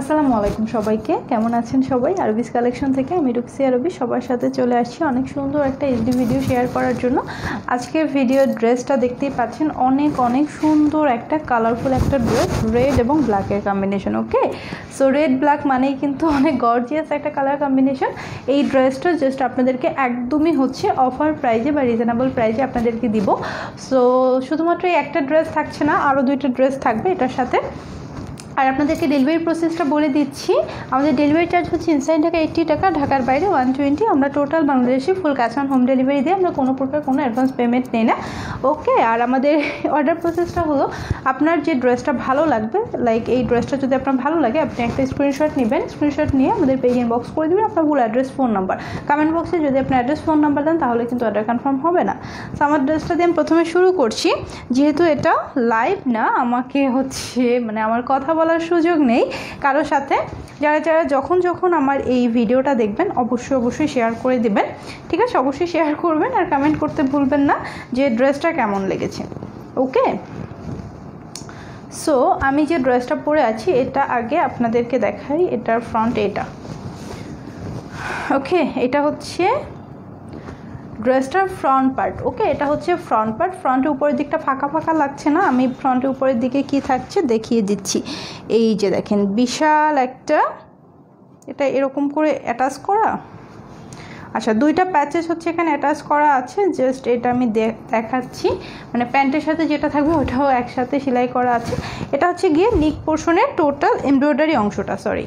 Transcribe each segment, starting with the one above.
আসসালামু আলাইকুম সবাইকে, কেমন আছেন সবাই? আরবিস কালেকশন থেকে আমি রুকসি আরবি সবার সাথে চলে আসছি অনেক সুন্দর একটা এইচডি ভিডিও শেয়ার করার জন্য। আজকের ভিডিও ড্রেসটা দেখতেই পাচ্ছেন, অনেক সুন্দর একটা কালারফুল একটা ড্রেস, রেড এবং ব্ল্যাকের কম্বিনেশন। ওকে, সো রেড ব্ল্যাক মানেই কিন্তু অনেক গর্জিয়াস একটা কালার কম্বিনেশন। এই ড্রেসটা জাস্ট আপনাদেরকে একদমই হচ্ছে অফার প্রাইজে বা রিজনেবল প্রাইজে আপনাদেরকে দিব। সো শুধুমাত্র এই একটা ড্রেস থাকছে না, আরও দুইটা ড্রেস থাকবে এটার সাথে। আর আপনাদেরকে ডেলিভারি প্রসেসটা বলে দিচ্ছি। আমাদের ডেলিভারি চার্জ হচ্ছে ইনসাইড ঢাকা 80 টাকা, ঢাকার বাইরে 120। আমরা টোটাল বাংলাদেশে full cash on home delivery দিয়ে আমরা কোনো প্রকার কোনো অ্যাডভান্স পেমেন্ট নেই না। ওকে, আর আমাদের অর্ডার প্রসেসটা হলো, আপনার যে ড্রেসটা ভালো লাগবে, লাইক এই ড্রেসটা যদি আপনার ভালো লাগে, আপনি একটা স্ক্রিনশট নেবেন, স্ক্রিনশট নিয়ে আমাদের পেজ ইনবক্স করে দেবেন আপনার full address, phone number. Comment বক্সে যদি আপনি অ্যাড্রেস ফোন নাম্বার দেন তাহলে কিন্তু অর্ডার কনফার্ম হবে না। তো আমার ড্রেসটা দিয়ে আমি প্রথমে শুরু করছি। যেহেতু এটা লাইভ না, আমাকে হচ্ছে মানে আমার কথা বলার সুযোগ নেই কারোর সাথে। যারা যখন আমার এই ভিডিওটা দেখবেন অবশ্যই শেয়ার করে দেবেন, ঠিক আছে? অবশ্যই শেয়ার করবেন আর কমেন্ট করতে ভুলবেন না যে ড্রেসটা কেমন লেগেছে। ওকে, সো আমি যে ড্রেসটা পরে আছি এটা আগে আপনাদেরকে দেখাই। এটার ফ্রন্ট এটা। ওকে, এটা হচ্ছে ড্রেসটার ফ্রন্ট পার্ট। ওকে, এটা হচ্ছে ফ্রন্ট পার্ট। ফ্রন্টের উপরের দিকটা ফাঁকা লাগছে না, আমি ফ্রন্টের উপরের দিকে কি থাকছে দেখিয়ে দিচ্ছি। এই যে দেখেন, বিশাল একটা, এটা এরকম করে অ্যাটাচ করা। আচ্ছা, দুইটা প্যাচেস হচ্ছে এখানে অ্যাটাচ করা আছে। জাস্ট এটা আমি দেখাচ্ছি, মানে প্যান্টের সাথে যেটা থাকবে ওটাও একসাথে সেলাই করা আছে। এটা হচ্ছে গিয়ে নিক পোর্শনের টোটাল এমব্রয়ডারি অংশটা, সরি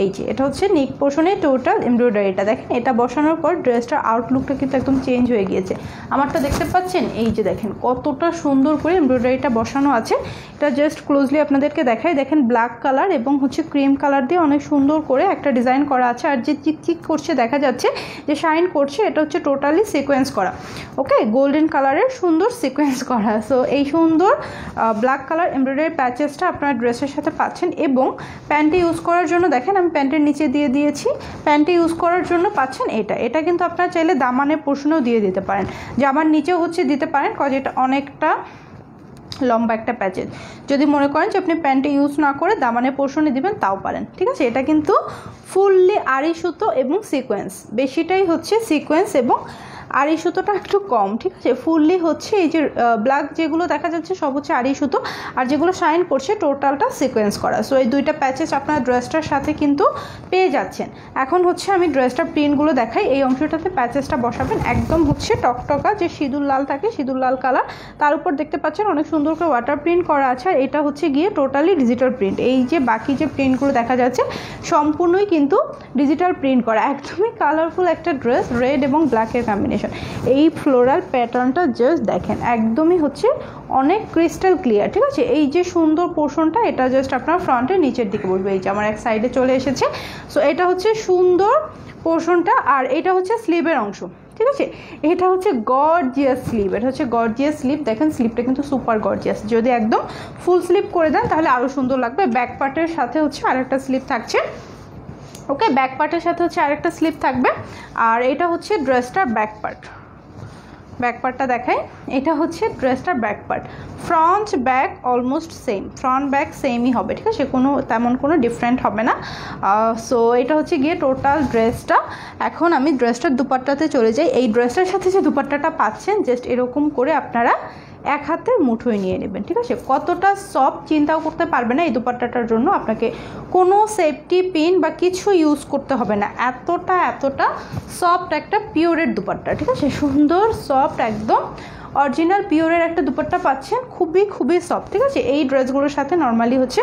এই যে এটা হচ্ছে নিক পোর্শনে টোটাল এমব্রয়ডারিটা। দেখেন এটা বসানোর পর ড্রেসটার আউটলুকটা কিন্তু একদম চেঞ্জ হয়ে গিয়েছে। আমারটা দেখতে পাচ্ছেন, এই যে দেখেন কতটা সুন্দর করে এমব্রয়ডারিটা বসানো আছে। এটা জাস্ট ক্লোজলি আপনাদেরকে দেখাই। দেখেন ব্ল্যাক কালার এবং হচ্ছে ক্রিম কালার দিয়ে অনেক সুন্দর করে একটা ডিজাইন করা আছে। আর যে চিকচিক করছে দেখা যাচ্ছে, যে শাইন করছে, এটা হচ্ছে টোটালি সিকোয়েন্স করা। ওকে, গোল্ডেন কালারের সুন্দর সিকোয়েন্স করা। সো এই সুন্দর ব্ল্যাক কালার এমব্রয়ডারি প্যাচেসটা আপনার ড্রেসের সাথে পাচ্ছেন। এবং প্যান্টে ইউজ করার জন্য দেখেন আমি প্যান্টের নিচে দিয়ে দিয়েছি। প্যান্টে ইউজ করার জন্য পাচ্ছেন এটা কিন্তু আপনারা চাইলে দামানের পোর্শনেও দিয়ে দিতে পারেন, জামার নিচেও হচ্ছে দিতে পারেন, কজ এটা অনেকটা লম্বা একটা প্যাচেস। যদি মনে করেন যে আপনি প্যান্টে ইউজ না করে দামানের পোর্শনে দিবেন তাও পারেন, ঠিক আছে? এটা কিন্তু ফুললি আড়ি সুতো এবং সিকোয়েন্স, বেশিটাই হচ্ছে সিকোয়েন্স এবং আড়ি সুতোটা একটু কম, ঠিক আছে? ফুললি হচ্ছে এই যে ব্ল্যাক যেগুলো দেখা যাচ্ছে সব হচ্ছে আড়ি সুতো, আর যেগুলো শাইন করছে টোটালটা সিকোয়েন্স করা। সো এই দুইটা প্যাচেস আপনার ড্রেসটার সাথে কিন্তু পেয়ে যাচ্ছেন। এখন হচ্ছে আমি ড্রেসটার প্রিন্টগুলো দেখাই। এই অংশটাতে প্যাচেসটা বসাবেন একদম হচ্ছে টকটকা, যে সিঁদুর লাল থাকে, সিঁদুর লাল কালার, তার উপর দেখতে পাচ্ছেন অনেক সুন্দর করে ওয়াটার প্রিন্ট করা আছে। আর এটা হচ্ছে গিয়ে টোটালি ডিজিটাল প্রিন্ট। এই যে বাকি যে প্রিন্টগুলো দেখা যাচ্ছে সম্পূর্ণই কিন্তু ডিজিটাল প্রিন্ট করা। একদমই কালারফুল একটা ড্রেস, রেড এবং ব্ল্যাকের কম্বিনেশন। এই ফ্লোরাল প্যাটার্নটা জাস্ট দেখেন, একদমই হচ্ছে অনেক ক্রিস্টাল ক্লিয়ার, ঠিক আছে? এই যে সুন্দর পোর্শনটা, এটা জাস্ট আপনার ফ্রন্টের নিচের দিকে বসবে। এই যে আমার এক সাইডে চলে এসেছে। সো এটা হচ্ছে সুন্দর পোর্শনটা, আর এটা হচ্ছে স্লিভের অংশ, ঠিক আছে? এটা হচ্ছে গর্জিয়াস স্লিভ, এটা হচ্ছে গর্জিয়াস স্লিভ। দেখেন স্লিভটা কিন্তু সুপার গর্জিয়াস। যদি একদম ফুল স্লিভ করে দেন তাহলে আরও সুন্দর লাগবে। ব্যাক পার্টের সাথে হচ্ছে আরেকটা স্লিভ থাকছে। ওকে, ব্যাক পার্টের সাথে হচ্ছে আরেকটা স্লিভ থাকবে। আর এটা হচ্ছে ড্রেসটার ব্যাক পার্ট। ব্যাক পার্টটা দেখাই। এটা হচ্ছে ড্রেসটার back part. Front back almost same, front back সেমই হবে, ঠিক আছে? তেমন কোনো ডিফারেন্ট হবে না। সো এটা হচ্ছে গিয়ে টোটাল ড্রেসটা। এখন আমি ড্রেসটার দুপাট্টাতে চলে যাই। এই ড্রেসটার সাথে যে দুপাট্টাটা পাচ্ছেন জাস্ট এরকম করে আপনারা এক হাতের মুঠোয় নিয়ে নেবেন, ঠিক আছে? কতটা সফট চিন্তাও করতে পারবে না। এই দুপাট্টাটার জন্য আপনাকে কোনো সেফটি পিন বা কিছু ইউজ করতে হবে না। এতটা সফট একটা পিওরের দুপাট্টা, ঠিক আছে? সুন্দর সফট একদম অরিজিনাল পিওরের একটা দুপাট্টা পাচ্ছেন, খুবই সফট, ঠিক আছে? এই ড্রেসগুলোর সাথে নর্মালি হচ্ছে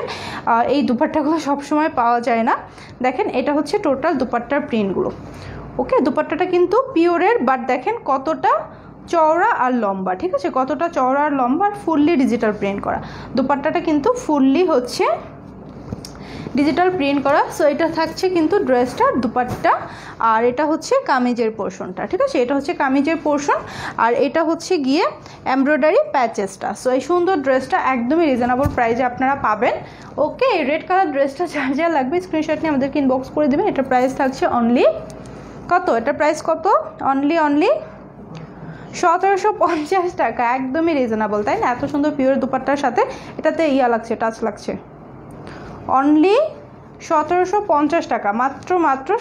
এই দুপাট্টাগুলো সবসময় পাওয়া যায় না। দেখেন এটা হচ্ছে টোটাল দুপাট্টার প্রিন্টগুলো। ওকে, দুপাট্টাটা কিন্তু পিওরের, বাট দেখেন কতটা চওড়া আর লম্বা, ঠিক আছে? কতটা চওড়া আর লম্বা, আর ফুললি ডিজিটাল প্রিন্ট করা। দুপাট্টাটা কিন্তু ফুললি হচ্ছে ডিজিটাল প্রিন্ট করা। সো এটা থাকছে কিন্তু ড্রেসটার দুপাট্টা, আর এটা হচ্ছে কামিজের পোর্শনটা, ঠিক আছে? এটা হচ্ছে কামিজের পোর্শন, আর এটা হচ্ছে গিয়ে এমব্রয়ডারি প্যাচেসটা। সো এই সুন্দর ড্রেসটা একদমই রিজনেবল প্রাইসে আপনারা পাবেন। ওকে, রেড কালার ড্রেসটা যা লাগবে স্ক্রিনশট নিয়ে আমাদেরকে ইনবক্স করে দেবেন। এটার প্রাইস থাকছে অনলি কত? এটার প্রাইস কত? অনলি 1750 টাকা। একদমই রিজনেবল, তাই না? এত সুন্দর পিওর দুপাট্টার সাথে এটাতে লাগছে, টাচ লাগছে। অনলি 1750 টাকা, মাত্র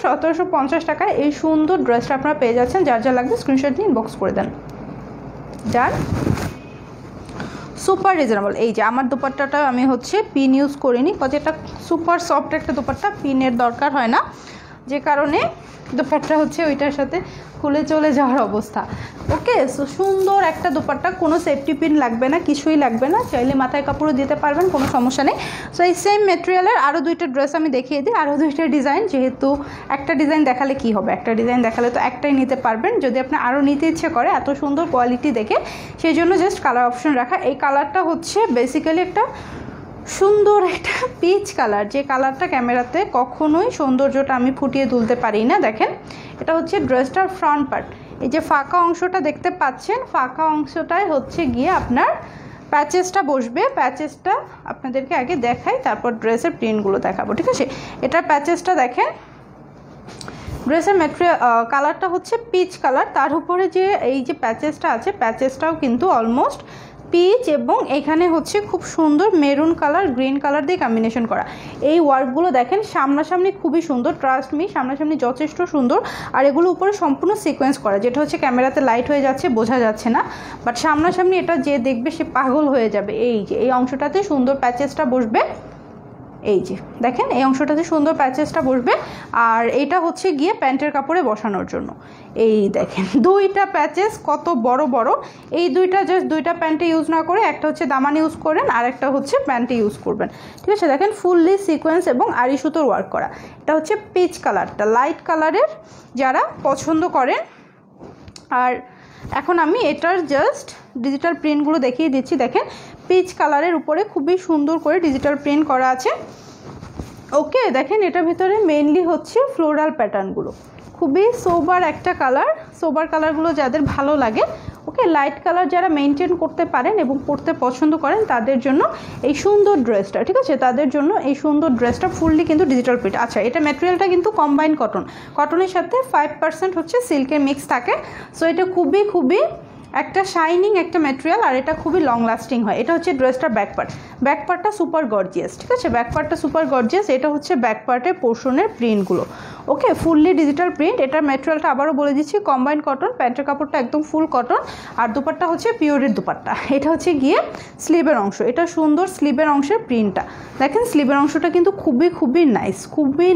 1750 টাকায় এই সুন্দর ড্রেসটা আপনারা পেয়ে যাচ্ছেন। যার যা লাগবে স্ক্রিনশট নিয়ে ইনবক্স করে দেন। ডান, সুপার রিজনেবল। এই যে আমার দুপাট্টাটা আমি হচ্ছে পিন ইউজ করিনি, কারণ এটা সুপার সফট একটা দুপাট্টা, পিনের দরকার হয় না, যে কারণে দুপাট্টা হচ্ছে ওইটার সাথে খুলে চলে যাওয়ার অবস্থা। ওকে, সো সুন্দর একটা দুপাট্টা, কোনো সেফটি পিন লাগবে না, কিছুই লাগবে না, চাইলে মাথায় কাপড়ও দিতে পারবেন, কোনো সমস্যা নেই। সো এই সেম মেটেরিয়ালের আরও দুইটা ড্রেস আমি দেখিয়ে দিই, আরও দুইটা ডিজাইন, যেহেতু একটা ডিজাইন দেখালে কি হবে, একটা ডিজাইন দেখালে তো একটাই নিতে পারবেন। যদি আপনি আরও নিতে ইচ্ছে করে এত সুন্দর কোয়ালিটি দেখে, সেই জন্য জাস্ট কালার অপশন রাখা। এই কালারটা হচ্ছে বেসিক্যালি একটা সুন্দর একটা পিচ কালার, যে কালারটা ক্যামেরাতে কখনোই সৌন্দর্যটা আমি ফুটিয়ে তুলতে পারি না। দেখেন, এটা হচ্ছে ড্রেসটার ফ্রন্ট পার্ট। এই যে ফাঁকা অংশটা দেখতে পাচ্ছেন, ফাঁকা অংশটাই হচ্ছে গিয়ে আপনার প্যাচেসটা বসবে। প্যাচেসটা আপনাদেরকে আগে দেখাই, তারপর ড্রেসের প্রিন্টগুলো দেখাবো, ঠিক আছে? এটার প্যাচেসটা দেখেন, ড্রেসের ম্যাটেরিয়াল কালারটা হচ্ছে পিচ কালার, তার উপরে যে এই যে প্যাচেসটা আছে, প্যাচেসটাও কিন্তু অলমোস্ট পিচ, এবং এখানে হচ্ছে খুব সুন্দর মেরুন কালার, গ্রিন কালার দিয়ে কম্বিনেশন করা। এই ওয়ার্কগুলো দেখেন সামনাসামনি খুবই সুন্দর, ট্রাস্ট মি, সামনাসামনি যথেষ্ট সুন্দর। আর এগুলো উপরে সম্পূর্ণ সিকোয়েন্স করা, যেটা হচ্ছে ক্যামেরাতে লাইট হয়ে যাচ্ছে, বোঝা যাচ্ছে না, বাট সামনাসামনি এটা যে দেখবে সে পাগল হয়ে যাবে। এই যে এই অংশটাতে সুন্দর প্যাচেসটা বসবে, এই যে দেখেন এই অংশটাতে সুন্দর প্যাচেসটা বসবে। আর এটা হচ্ছে গিয়ে প্যান্টের কাপড়ে বসানোর জন্য। এই দেখেন দুইটা প্যাচেস কত বড় বড়, এই দুইটা জাস্ট দুইটা প্যান্টে ইউজ না করে একটা হচ্ছে দামান ইউজ করেন, আর একটা হচ্ছে প্যান্টে ইউজ করবেন, ঠিক আছে? দেখেন ফুললি সিকোয়েন্স এবং আড়ি সুতোর ওয়ার্ক করা। এটা হচ্ছে পিচ কালারটা, লাইট কালারের যারা পছন্দ করেন। আর এখন আমি এটার জাস্ট ডিজিটাল প্রিন্টগুলো দেখিয়ে দিচ্ছি। দেখেন পিচ কালারের উপরে খুবই সুন্দর করে ডিজিটাল প্রিন্ট করা আছে। ওকে, দেখেন এটার ভিতরে মেইনলি হচ্ছে ফ্লোরাল প্যাটার্নগুলো, খুবই সোবার একটা কালার। সোবার কালারগুলো যাদের ভালো লাগে, ওকে, লাইট কালার যারা মেনটেন করতে পারেন এবং পরতে পছন্দ করেন, তাদের জন্য এই সুন্দর ড্রেসটা, ঠিক আছে? তাদের জন্য এই সুন্দর ড্রেসটা ফুললি কিন্তু ডিজিটাল প্রিন্ট। আচ্ছা, এটা ম্যাটেরিয়ালটা কিন্তু কম্বাইন কটন, কটনের সাথে 5% হচ্ছে সিল্কের মিক্স থাকে। সো এটা খুবই খুবই একটা শাইনিং একটা ম্যাটেরিয়াল, আর এটা খুবই লং লাস্টিং হয়। এটা হচ্ছে ড্রেসটার ব্যাক পার্ট, ব্যাক পার্টটা সুপার গর্জিয়াস, ঠিক আছে? ব্যাক পার্টটা সুপার গর্জিয়াস। এটা হচ্ছে ব্যাক পার্টের পোর্শনের প্রিন্টগুলো, ওকে, ফুললি ডিজিটাল প্রিন্ট। এটার ম্যাটেরিয়ালটা আবারও বলে দিচ্ছি, কম্বাইন কটন, প্যান্টের কাপড়টা একদম ফুল কটন, আর দুপাট্টা হচ্ছে পিওরের দুপাট্টা। এটা হচ্ছে গিয়ে স্লিভের অংশ, এটা সুন্দর স্লিভের অংশের প্রিন্টটা দেখেন। স্লিভের অংশটা কিন্তু খুবই খুবই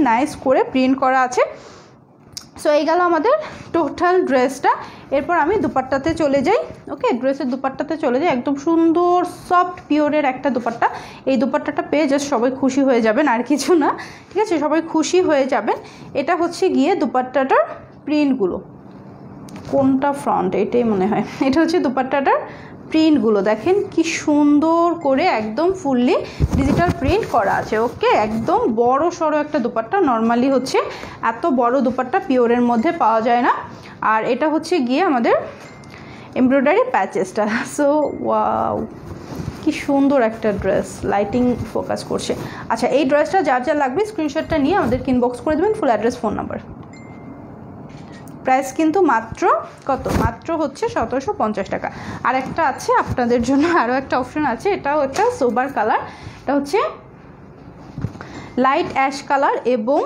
নাইস করে প্রিন্ট করা আছে। সো এই গেল আমাদের টোটাল ড্রেসটা। এরপর আমি দুপাট্টাতে চলে যাই, ওকে, ড্রেসের দুপাট্টাতে চলে যাই। একদম সুন্দর সফট পিওরের একটা দুপাট্টা। এই দুপাট্টাটা পেয়ে জাস্ট সবাই খুশি হয়ে যাবেন, আর কিছু না, ঠিক আছে? সবাই খুশি হয়ে যাবেন। এটা হচ্ছে গিয়ে দুপাট্টাটার প্রিন্টগুলো, কোনটা ফ্রন্ট, এটাই মনে হয়, এটা হচ্ছে দুপাট্টাটার প্রিন্টগুলো দেখেন কি সুন্দর করে একদম ফুললি ডিজিটাল প্রিন্ট করা আছে। ওকে, একদম বড় সড়ো একটা দুপাট্টা, নর্মালি হচ্ছে এত বড় দুপাট্টা পিওরের মধ্যে পাওয়া যায় না। আর এটা হচ্ছে গিয়ে আমাদের এমব্রয়ডারি প্যাচেসটা। সো ওয়াও, কি সুন্দর একটা ড্রেস, লাইটিং ফোকাস করছে। আচ্ছা, এই ড্রেসটা যার যা লাগবে স্ক্রিনশটটা নিয়ে আমাদেরকে ইনবক্স করে দেবেন, full address, phone number. Price কিন্তু মাত্র কত, মাত্র হচ্ছে 1750 টাকা। আর একটা আছে আপনাদের জন্য, আরও একটা অপশন আছে, এটাও একটা সোবার কালার। এটা হচ্ছে লাইট অ্যাশ কালার এবং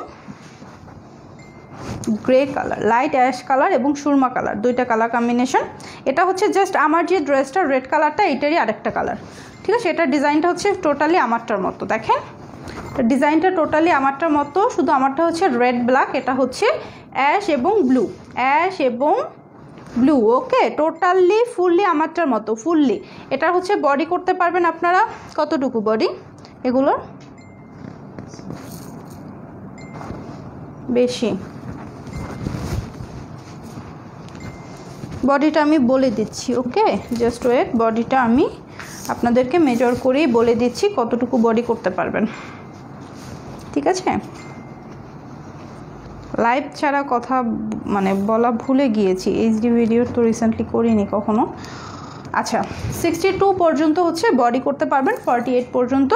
grey colour, light ash colour এবং সুরমা কালার, দুইটা কালার কম্বিনেশন। এটা হচ্ছে জাস্ট আমার যে ড্রেসটা রেড কালারটা, এটারই আরেকটা কালার, ঠিক আছে? এটার ডিজাইনটা হচ্ছে টোটালি আমারটার মতো, দেখেন ডিজাইনটা টোটালি আমারটার মতো, শুধু আমারটা হচ্ছে রেড ব্ল্যাক, এটা হচ্ছে অ্যাশ এবং ব্লু, অ্যাশ এবং ব্লু। ওকে, টোটালি ফুললি আমারটার মতো, ফুললি। এটা হচ্ছে বডি করতে পারবেন আপনারা কতটুকু বডি, এগুলোর বেশি বডিটা আমি বলে দিচ্ছি, ওকে, জাস্ট ওয়েট, বডিটা আমি আপনাদেরকে মেজার করেই বলে দিচ্ছি কতটুকু বডি করতে পারবেন, ঠিক আছে? লাইভ ছাড়া কথা মানে বলা ভুলে গিয়েছি, এইচডি ভিডিও তো রিসেন্টলি করিনি কখনো। আচ্ছা, 62 পর্যন্ত হচ্ছে বডি করতে পারবেন, 48 পর্যন্ত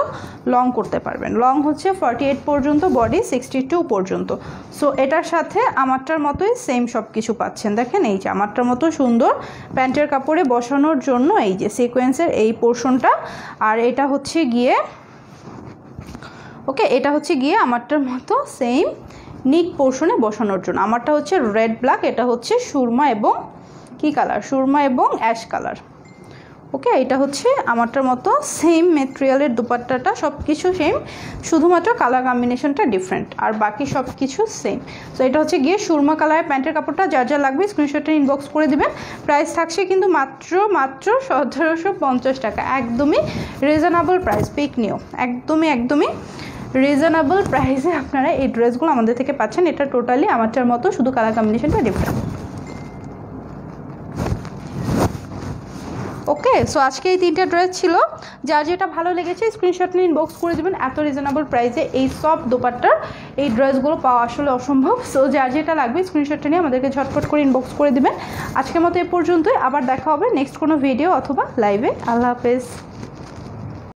লং করতে পারবেন। লং হচ্ছে 48 পর্যন্ত, বডি 62 পর্যন্ত। সো এটার সাথে আমারটার মতোই সেম সব কিছু পাচ্ছেন। দেখেন এই যে আমারটার মতো সুন্দর প্যান্টের কাপড়ে বসানোর জন্য এই যে সিকোয়েন্সের এই পোর্শনটা, আর এটা হচ্ছে গিয়ে ওকে, এটা হচ্ছে গিয়ে আমারটার মতো সেম নিক পোর্শনে বসানোর জন্য। আমারটা হচ্ছে রেড ব্ল্যাক, এটা হচ্ছে সুরমা এবং কি কালার, সুরমা এবং অ্যাশ কালার। ওকে, এটা হচ্ছে আমারটার মতো সেম মেটেরিয়ালের দুপাট্টাটা, সব কিছু সেম, শুধুমাত্র কালার কম্বিনেশনটা ডিফারেন্ট, আর বাকি সব কিছু সেম। তো এটা হচ্ছে গিয়ে সুরমা কালারের প্যান্টের কাপড়টা, যার যা লাগবে স্ক্রিনশটটা ইনবক্স করে দিবেন। প্রাইস থাকছে কিন্তু মাত্র 1750 টাকা, একদমই রিজনেবল প্রাইস, পিক নিও, একদমই রিজনেবল প্রাইসে আপনারা এই ড্রেসগুলো আমাদের থেকে পাচ্ছেন। এটা টোটালি আমারটার মতো, শুধু কালার কম্বিনেশনটা ডিফারেন্ট। ওকে, সো আজকে এই 3টা ড্রেস ছিল, যার যেটা ভালো লেগেছে স্ক্রিনশট নিয়ে ইনবক্স করে দেবেন। এত রিজনেবল প্রাইসে এই সব দোপাট্টার এই ড্রেসগুলো পাওয়া আসলে অসম্ভব। সো যার যেটা লাগবে স্ক্রিনশটটা নিয়ে আমাদেরকে ঝটপট করে ইনবক্স করে দেবেন। আজকের মতো এ পর্যন্তই, আবার দেখা হবে নেক্সট কোনো ভিডিও অথবা লাইভে। আল্লাহ হাফেজ।